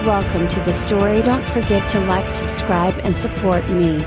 Welcome to the story. Don't forget to like, subscribe and support me.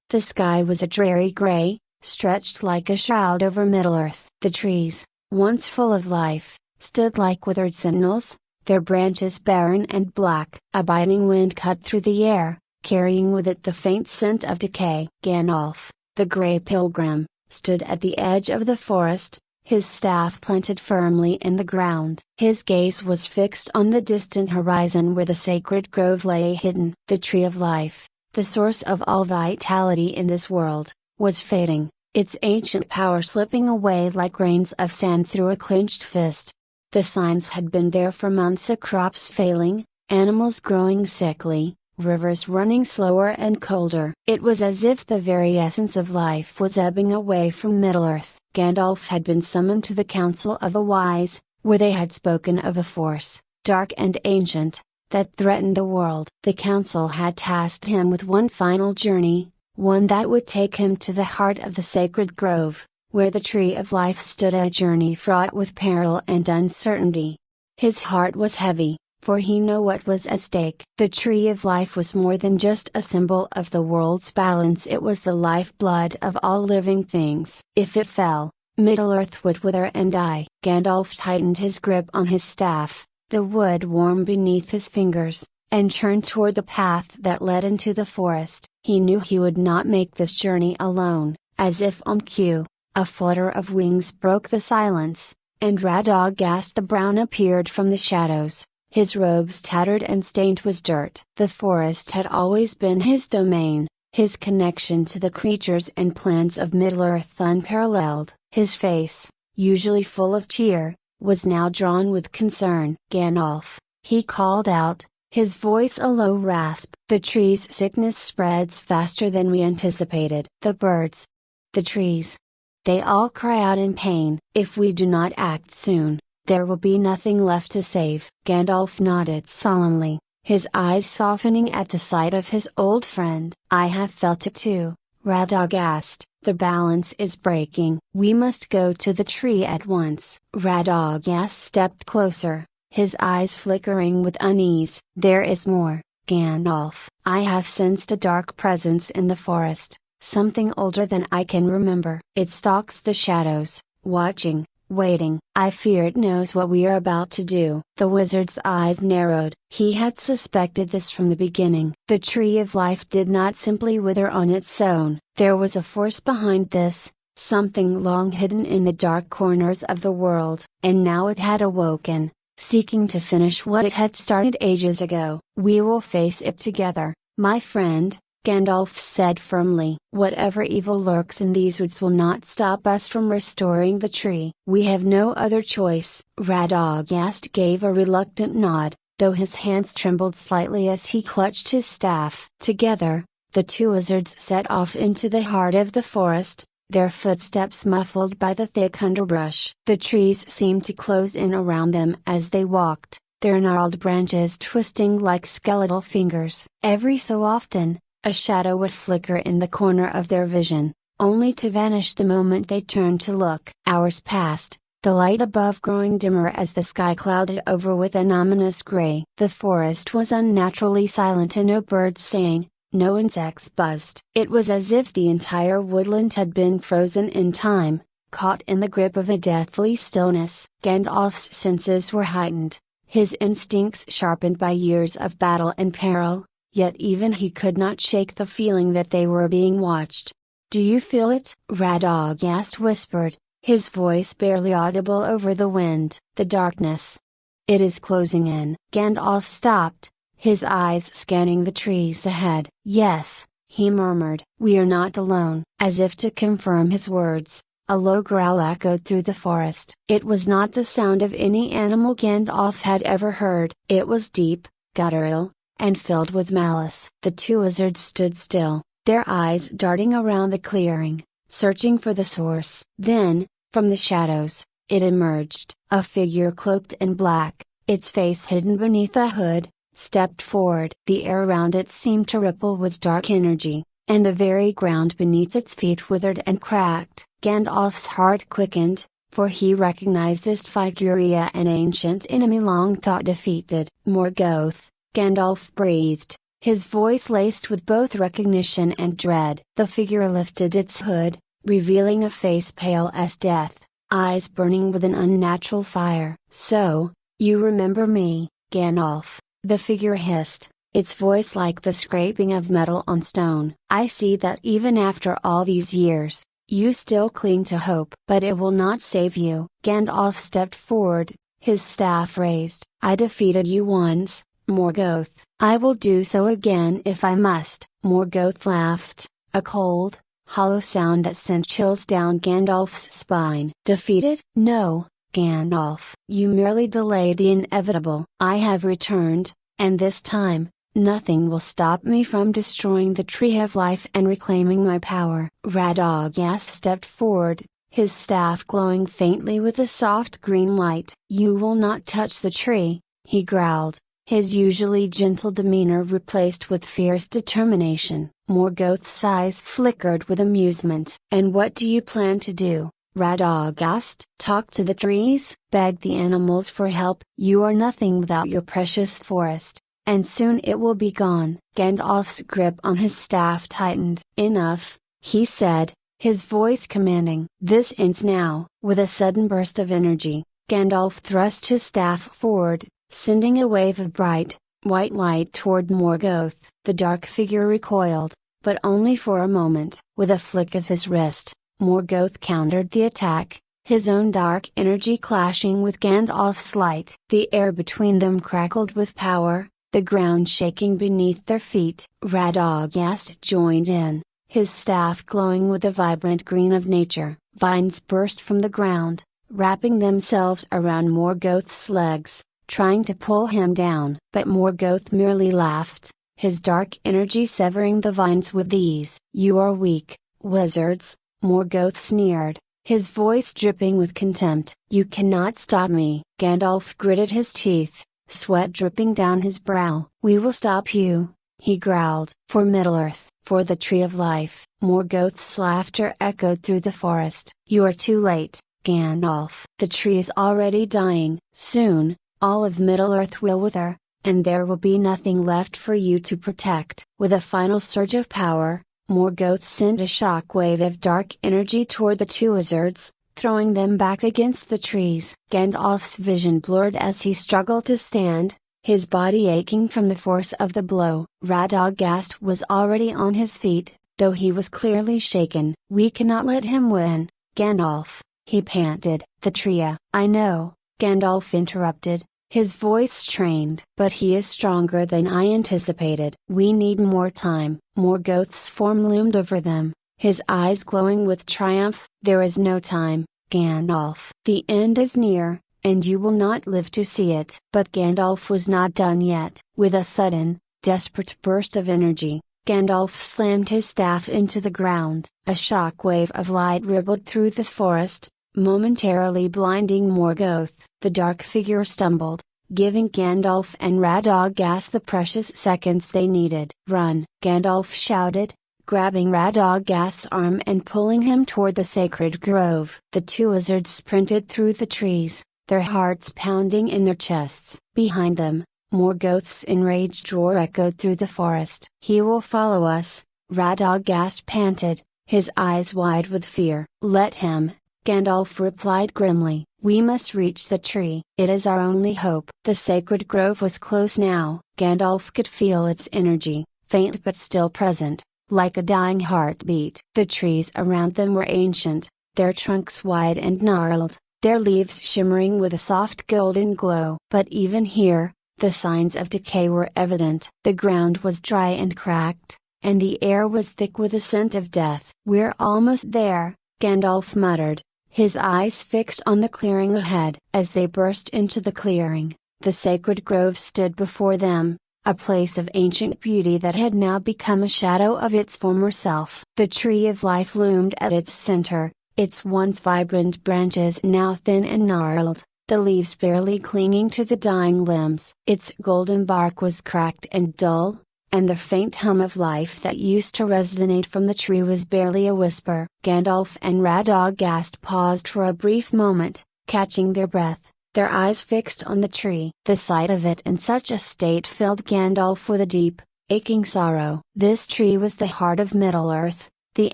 The sky was a dreary gray, stretched like a shroud over Middle-earth. The trees, once full of life, stood like withered sentinels, their branches barren and black. A biting wind cut through the air, carrying with it the faint scent of decay. Gandalf, the grey pilgrim, stood at the edge of the forest, his staff planted firmly in the ground. His gaze was fixed on the distant horizon where the sacred grove lay hidden. The tree of life, the source of all vitality in this world, was fading, its ancient power slipping away like grains of sand through a clenched fist. The signs had been there for months: the crops failing, animals growing sickly, rivers running slower and colder. It was as if the very essence of life was ebbing away from Middle-earth. Gandalf had been summoned to the Council of the Wise, where they had spoken of a force, dark and ancient, that threatened the world. The council had tasked him with one final journey, one that would take him to the heart of the sacred grove, where the tree of life stood, a journey fraught with peril and uncertainty. His heart was heavy, for he knew what was at stake. The tree of life was more than just a symbol of the world's balance, it was the lifeblood of all living things. If it fell, Middle-earth would wither and die. Gandalf tightened his grip on his staff, the wood warm beneath his fingers, and turned toward the path that led into the forest. He knew he would not make this journey alone. As if on cue, a flutter of wings broke the silence, and Radagast the Brown appeared from the shadows, his robes tattered and stained with dirt. The forest had always been his domain, his connection to the creatures and plants of Middle-earth unparalleled. His face, usually full of cheer, was now drawn with concern. "Gandalf," he called out, his voice a low rasp. "The tree's sickness spreads faster than we anticipated. The birds, the trees, they all cry out in pain. If we do not act soon, there will be nothing left to save." Gandalf nodded solemnly, his eyes softening at the sight of his old friend. "I have felt it too, Radagast. The balance is breaking. We must go to the tree at once." Radagast stepped closer, his eyes flickering with unease. "There is more, Gandalf. I have sensed a dark presence in the forest, something older than I can remember. It stalks the shadows, watching, waiting. I fear it knows what we are about to do." The wizard's eyes narrowed. He had suspected this from the beginning. The tree of life did not simply wither on its own. There was a force behind this, something long hidden in the dark corners of the world. And now it had awoken, seeking to finish what it had started ages ago. "We will face it together, my friend," Gandalf said firmly. "Whatever evil lurks in these woods will not stop us from restoring the tree. We have no other choice." Radagast gave a reluctant nod, though his hands trembled slightly as he clutched his staff. Together, the two wizards set off into the heart of the forest, their footsteps muffled by the thick underbrush. The trees seemed to close in around them as they walked, their gnarled branches twisting like skeletal fingers. Every so often, a shadow would flicker in the corner of their vision, only to vanish the moment they turned to look. Hours passed, the light above growing dimmer as the sky clouded over with an ominous gray. The forest was unnaturally silent, and no birds sang, no insects buzzed. It was as if the entire woodland had been frozen in time, caught in the grip of a deathly stillness. Gandalf's senses were heightened, his instincts sharpened by years of battle and peril, yet even he could not shake the feeling that they were being watched. "Do you feel it?" Radagast whispered, his voice barely audible over the wind. "The darkness. It is closing in." Gandalf stopped, his eyes scanning the trees ahead. "Yes," he murmured. "We are not alone." As if to confirm his words, a low growl echoed through the forest. It was not the sound of any animal Gandalf had ever heard. It was deep, guttural, and filled with malice. The two wizards stood still, their eyes darting around the clearing, searching for the source. Then, from the shadows, it emerged. A figure cloaked in black, its face hidden beneath a hood, stepped forward. The air around it seemed to ripple with dark energy, and the very ground beneath its feet withered and cracked. Gandalf's heart quickened, for he recognized this figure, an ancient enemy long thought defeated. Morgoth, Gandalf breathed, his voice laced with both recognition and dread. The figure lifted its hood, revealing a face pale as death, eyes burning with an unnatural fire. "So, you remember me, Gandalf," the figure hissed, its voice like the scraping of metal on stone. "I see that even after all these years, you still cling to hope. But it will not save you." Gandalf stepped forward, his staff raised. "I defeated you once, Morgoth. I will do so again if I must." Morgoth laughed, a cold, hollow sound that sent chills down Gandalf's spine. "Defeated? No, Gandalf. You merely delayed the inevitable. I have returned, and this time, nothing will stop me from destroying the Tree of Life and reclaiming my power." Radagast stepped forward, his staff glowing faintly with a soft green light. "You will not touch the tree," he growled, his usually gentle demeanor replaced with fierce determination. Morgoth's eyes flickered with amusement. "And what do you plan to do, Radagast?" "Talk to the trees, beg the animals for help." "You are nothing without your precious forest, and soon it will be gone." Gandalf's grip on his staff tightened. "Enough," he said, his voice commanding. "This ends now." With a sudden burst of energy, Gandalf thrust his staff forward, sending a wave of bright, white light toward Morgoth. The dark figure recoiled, but only for a moment. With a flick of his wrist, Morgoth countered the attack, his own dark energy clashing with Gandalf's light. The air between them crackled with power, the ground shaking beneath their feet. Radagast joined in, his staff glowing with the vibrant green of nature. Vines burst from the ground, wrapping themselves around Morgoth's legs, trying to pull him down. But Morgoth merely laughed, his dark energy severing the vines with ease. "You are weak, wizards," Morgoth sneered, his voice dripping with contempt. "You cannot stop me." Gandalf gritted his teeth, sweat dripping down his brow. "We will stop you," he growled. "For Middle-earth, for the Tree of Life." Morgoth's laughter echoed through the forest. "You are too late, Gandalf. The tree is already dying. Soon, all of Middle-earth will wither, and there will be nothing left for you to protect." With a final surge of power, Morgoth sent a shock wave of dark energy toward the two wizards, throwing them back against the trees. Gandalf's vision blurred as he struggled to stand, his body aching from the force of the blow. Radagast was already on his feet, though he was clearly shaken. "We cannot let him win, Gandalf," he panted. "The Tree." "I know," Gandalf interrupted, his voice strained. "But he is stronger than I anticipated." "We need more time." Morgoth's form loomed over them, his eyes glowing with triumph. "There is no time, Gandalf. The end is near, and you will not live to see it." But Gandalf was not done yet. With a sudden, desperate burst of energy, Gandalf slammed his staff into the ground. A shock wave of light rippled through the forest, momentarily blinding Morgoth. The dark figure stumbled, giving Gandalf and Radagast the precious seconds they needed. "Run!" Gandalf shouted, grabbing Radagast's arm and pulling him toward the sacred grove. The two wizards sprinted through the trees, their hearts pounding in their chests. Behind them, Morgoth's enraged roar echoed through the forest. "He will follow us," Radagast panted, his eyes wide with fear. "Let him," Gandalf replied grimly. "We must reach the tree. It is our only hope." The sacred grove was close now. Gandalf could feel its energy, faint but still present, like a dying heartbeat. The trees around them were ancient, their trunks wide and gnarled, their leaves shimmering with a soft golden glow. But even here, the signs of decay were evident. The ground was dry and cracked, and the air was thick with the scent of death. "We're almost there," Gandalf muttered, his eyes fixed on the clearing ahead. As they burst into the clearing, the sacred grove stood before them, a place of ancient beauty that had now become a shadow of its former self. The Tree of Life loomed at its center, its once vibrant branches now thin and gnarled, the leaves barely clinging to the dying limbs. Its golden bark was cracked and dull, and the faint hum of life that used to resonate from the tree was barely a whisper. Gandalf and Radagast paused for a brief moment, catching their breath, their eyes fixed on the tree. The sight of it in such a state filled Gandalf with a deep, aching sorrow. This tree was the heart of Middle-earth, the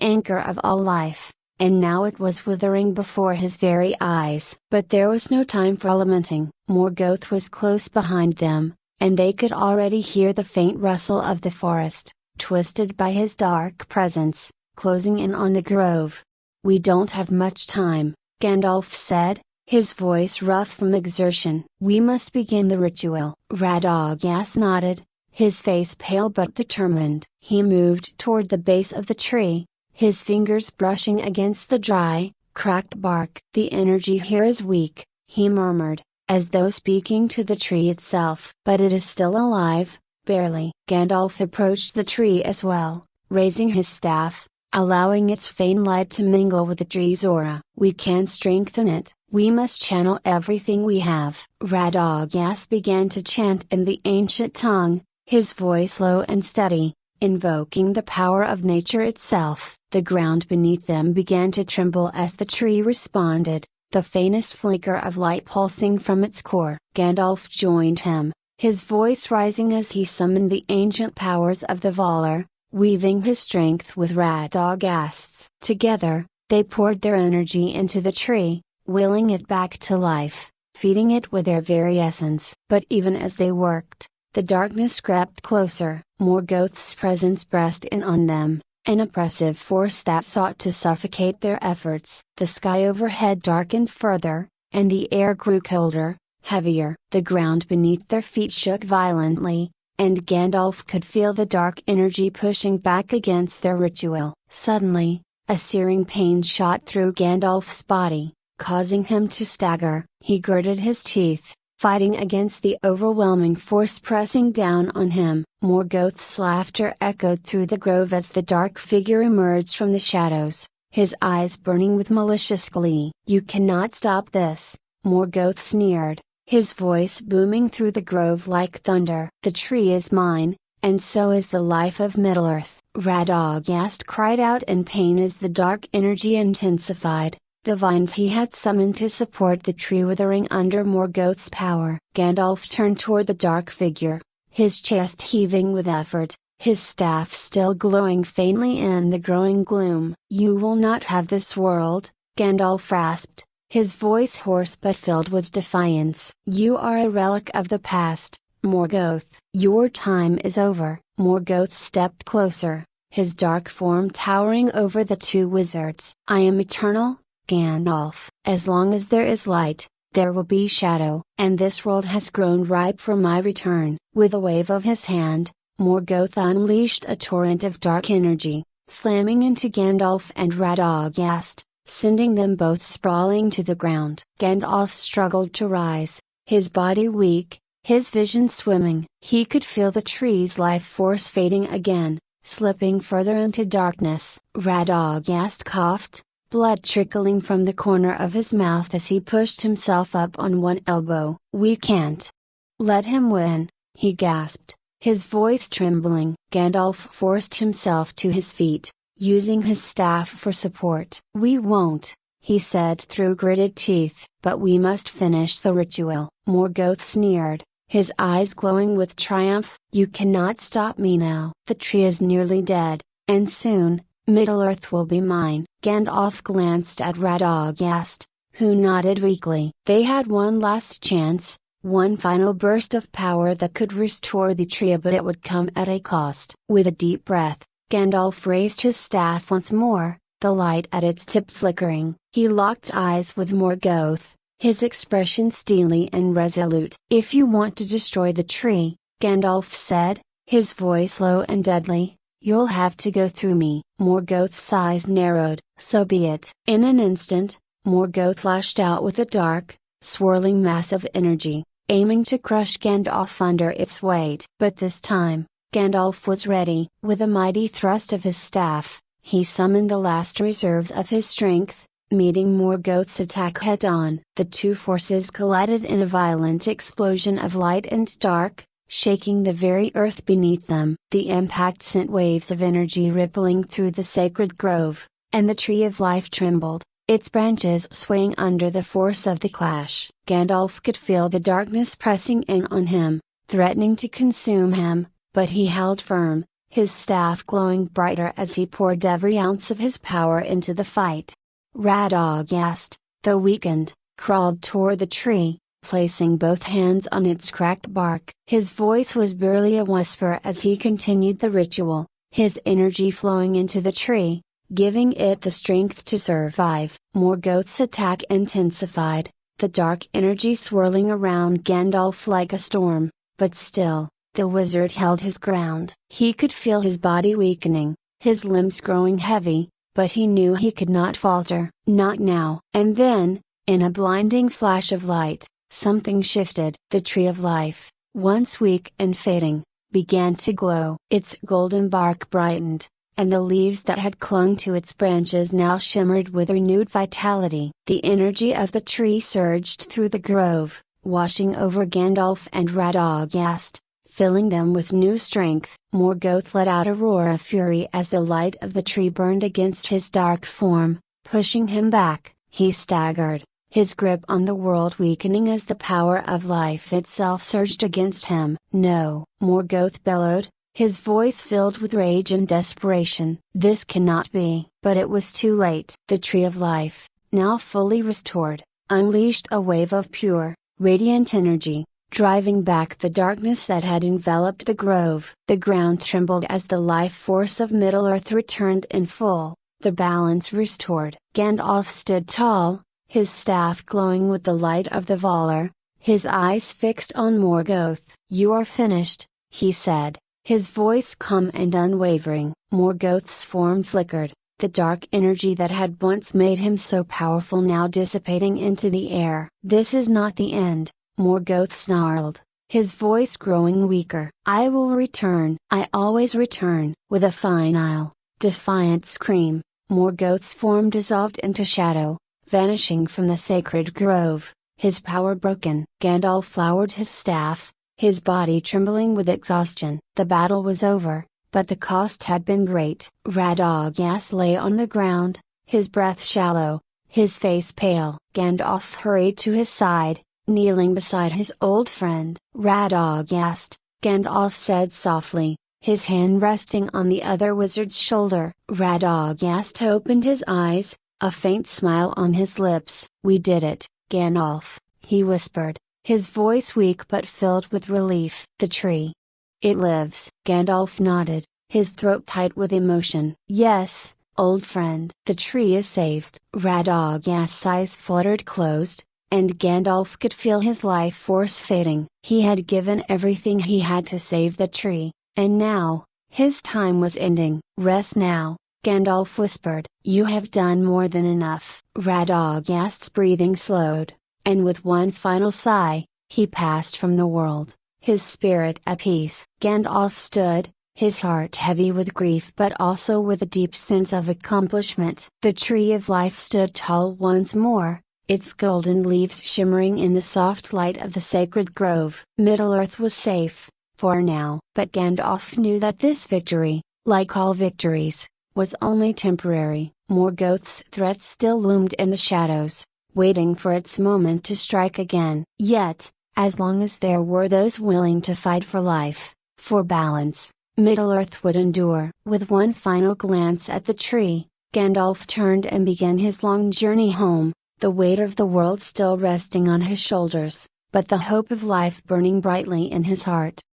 anchor of all life, and now it was withering before his very eyes. But there was no time for lamenting. Morgoth was close behind them, and they could already hear the faint rustle of the forest, twisted by his dark presence, closing in on the grove. "We don't have much time," Gandalf said, his voice rough from exertion. "We must begin the ritual." Radagast nodded, his face pale but determined. He moved toward the base of the tree, his fingers brushing against the dry, cracked bark. "The energy here is weak," he murmured, as though speaking to the tree itself. "But it is still alive, barely." Gandalf approached the tree as well, raising his staff, allowing its faint light to mingle with the tree's aura. "We can strengthen it, we must channel everything we have." Radagast began to chant in the ancient tongue, his voice low and steady, invoking the power of nature itself. The ground beneath them began to tremble as the tree responded, the faintest flicker of light pulsing from its core. Gandalf joined him, his voice rising as he summoned the ancient powers of the Valar, weaving his strength with Radagast's. Together, they poured their energy into the tree, willing it back to life, feeding it with their very essence. But even as they worked, the darkness crept closer. Morgoth's presence pressed in on them, an oppressive force that sought to suffocate their efforts. The sky overhead darkened further, and the air grew colder, heavier. The ground beneath their feet shook violently, and Gandalf could feel the dark energy pushing back against their ritual. Suddenly, a searing pain shot through Gandalf's body, causing him to stagger. He gritted his teeth, fighting against the overwhelming force pressing down on him. Morgoth's laughter echoed through the grove as the dark figure emerged from the shadows, his eyes burning with malicious glee. "You cannot stop this," Morgoth sneered, his voice booming through the grove like thunder. "The tree is mine, and so is the life of Middle-earth." Radagast cried out in pain as the dark energy intensified, the vines he had summoned to support the tree withering under Morgoth's power. Gandalf turned toward the dark figure, his chest heaving with effort, his staff still glowing faintly in the growing gloom. "You will not have this world," Gandalf rasped, his voice hoarse but filled with defiance. "You are a relic of the past, Morgoth. Your time is over." Morgoth stepped closer, his dark form towering over the two wizards. "I am eternal, Gandalf. As long as there is light, there will be shadow. And this world has grown ripe for my return." With a wave of his hand, Morgoth unleashed a torrent of dark energy, slamming into Gandalf and Radagast, sending them both sprawling to the ground. Gandalf struggled to rise, his body weak, his vision swimming. He could feel the tree's life force fading again, slipping further into darkness. Radagast coughed, blood trickling from the corner of his mouth as he pushed himself up on one elbow. "We can't let him win," he gasped, his voice trembling. Gandalf forced himself to his feet, using his staff for support. "We won't," he said through gritted teeth. "But we must finish the ritual." Morgoth sneered, his eyes glowing with triumph. "You cannot stop me now. The tree is nearly dead, and soon, Middle-earth will be mine." Gandalf glanced at Radagast, who nodded weakly. They had one last chance, one final burst of power that could restore the tree, but it would come at a cost. With a deep breath, Gandalf raised his staff once more, the light at its tip flickering. He locked eyes with Morgoth, his expression steely and resolute. "If you want to destroy the tree," Gandalf said, his voice low and deadly, "you'll have to go through me." Morgoth's eyes narrowed. "So be it." In an instant, Morgoth lashed out with a dark, swirling mass of energy, aiming to crush Gandalf under its weight. But this time, Gandalf was ready. With a mighty thrust of his staff, he summoned the last reserves of his strength, meeting Morgoth's attack head on. The two forces collided in a violent explosion of light and dark, shaking the very earth beneath them. The impact sent waves of energy rippling through the sacred grove, and the tree of life trembled, its branches swaying under the force of the clash. Gandalf could feel the darkness pressing in on him, threatening to consume him, but he held firm, his staff glowing brighter as he poured every ounce of his power into the fight. Radagast, though weakened, crawled toward the tree, placing both hands on its cracked bark. His voice was barely a whisper as he continued the ritual, his energy flowing into the tree, giving it the strength to survive. Morgoth's attack intensified, the dark energy swirling around Gandalf like a storm, but still, the wizard held his ground. He could feel his body weakening, his limbs growing heavy, but he knew he could not falter. Not now. And then, in a blinding flash of light, something shifted. The tree of life, once weak and fading, began to glow. Its golden bark brightened, and the leaves that had clung to its branches now shimmered with renewed vitality. The energy of the tree surged through the grove, washing over Gandalf and Radagast, filling them with new strength. Morgoth let out a roar of fury as the light of the tree burned against his dark form, pushing him back. He staggered, his grip on the world weakening as the power of life itself surged against him. "No!" Morgoth bellowed, his voice filled with rage and desperation. "This cannot be!" But it was too late. The tree of life, now fully restored, unleashed a wave of pure, radiant energy, driving back the darkness that had enveloped the grove. The ground trembled as the life force of Middle-earth returned in full, the balance restored. Gandalf stood tall, his staff glowing with the light of the Valar, his eyes fixed on Morgoth. "You are finished," he said, his voice calm and unwavering. Morgoth's form flickered, the dark energy that had once made him so powerful now dissipating into the air. "This is not the end," Morgoth snarled, his voice growing weaker. "I will return. I always return." With a final, defiant scream, Morgoth's form dissolved into shadow, vanishing from the sacred grove, his power broken. Gandalf lowered his staff, his body trembling with exhaustion. The battle was over, but the cost had been great. Radagast lay on the ground, his breath shallow, his face pale. Gandalf hurried to his side, kneeling beside his old friend. "Radagast," Gandalf said softly, his hand resting on the other wizard's shoulder. Radagast opened his eyes, a faint smile on his lips. "We did it, Gandalf," he whispered, his voice weak but filled with relief. "The tree. It lives." Gandalf nodded, his throat tight with emotion. "Yes, old friend. The tree is saved." Radagast's eyes fluttered closed, and Gandalf could feel his life force fading. He had given everything he had to save the tree, and now, his time was ending. "Rest now," Gandalf whispered. "You have done more than enough." Radagast's breathing slowed, and with one final sigh, he passed from the world, his spirit at peace. Gandalf stood, his heart heavy with grief but also with a deep sense of accomplishment. The tree of life stood tall once more, its golden leaves shimmering in the soft light of the sacred grove. Middle-earth was safe, for now. But Gandalf knew that this victory, like all victories, was only temporary. Morgoth's threat still loomed in the shadows, waiting for its moment to strike again. Yet, as long as there were those willing to fight for life, for balance, Middle-earth would endure. With one final glance at the tree, Gandalf turned and began his long journey home, the weight of the world still resting on his shoulders, but the hope of life burning brightly in his heart.